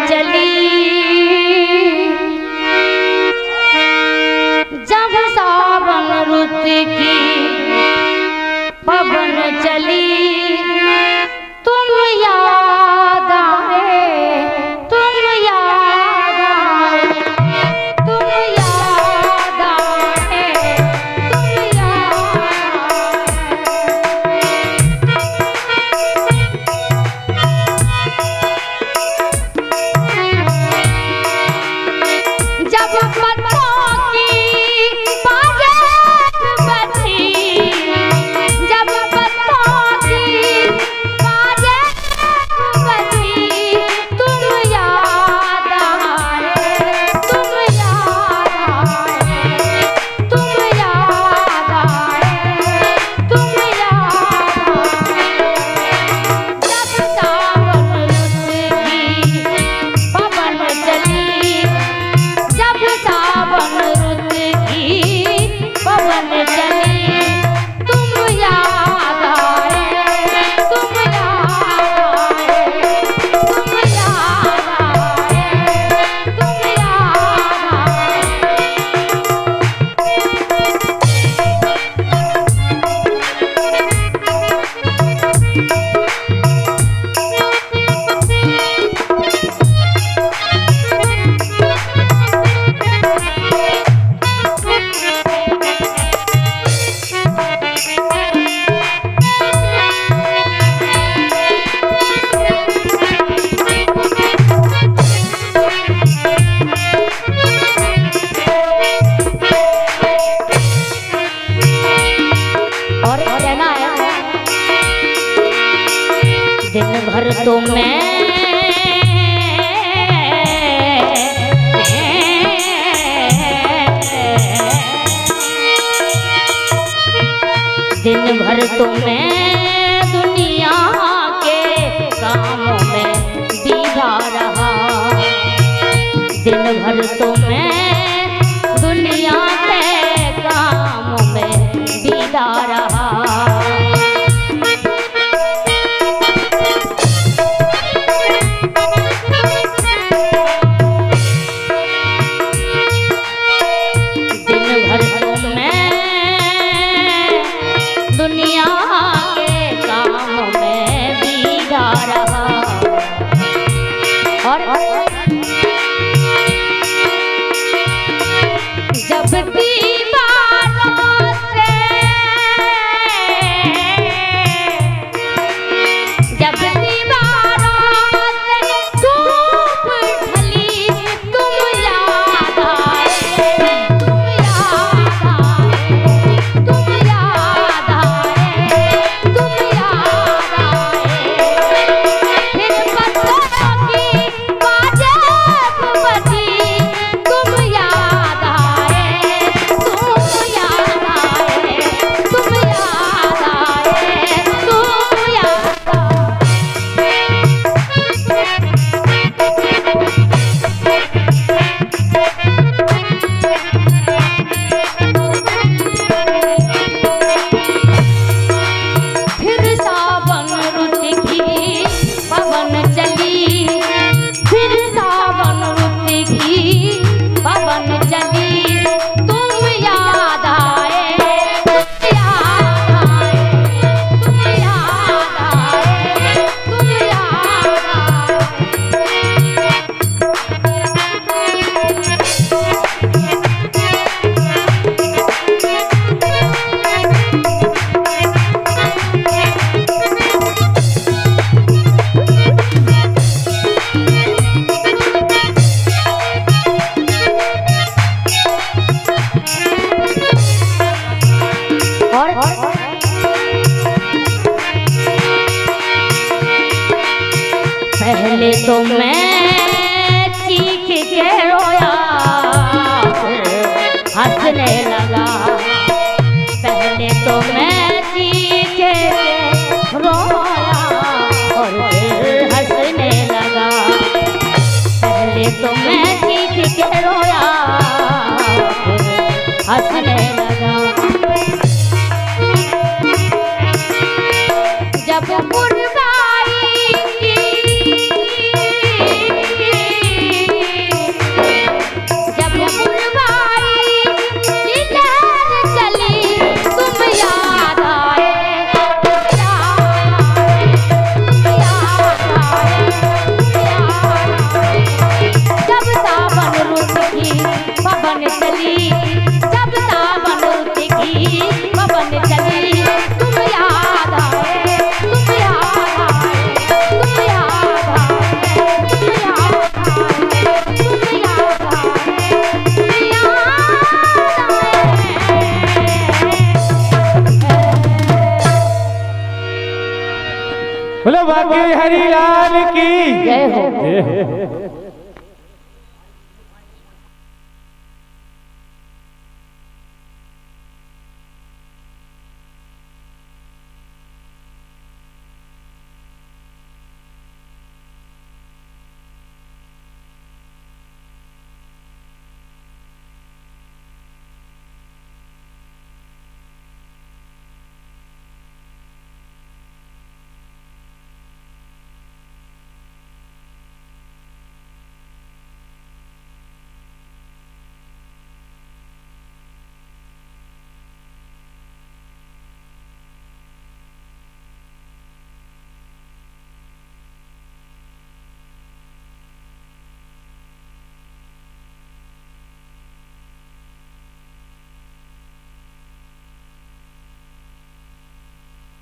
चली जब सावन रुत की पवन चली तुम याद आए तुम याद आए तुम याद आए तुम याद आए जब पत्तों की बागें बची जब पत्तों की बागें बची तुम याद आए तुम याद आए तुम याद आए तुम याद आए जब सावन रुत की पवन चली जब सावन रुत की पवन चली तुम याद आए तुम याद आए तुम याद आए तुम याद और कहना है दिन भर तो मैं दिन भर तो मैं दुनिया के कामों में बीधा रहा दिन भर तो मैं दुनिया के कामों में बीधा रहा दिन भर तो मैं दुनिया के कामों में बीधा रहा और जब दीवारों से जब दीवारों से धूप ढली तुम याद आए तुम याद आए तुम याद आए तुम याद आए फिर पत्तों की बागें बची तुम याद आए तुम याद आए तुम याद आए तुम याद फिर सावन रुत की पवन चली फिर सावन रुत की पवन चली तुम याद आए तुम याद आए तुम याद आए तुम याद और पहले तो मैं चीख के रोया फिर हंसने लगा पहले तो मैं चीख के रोया और फिर हंसने लगा पहले तो मैं चीख के रोया फिर हंसने लगा जब मुर्गाई की हरि लाल की जय हो।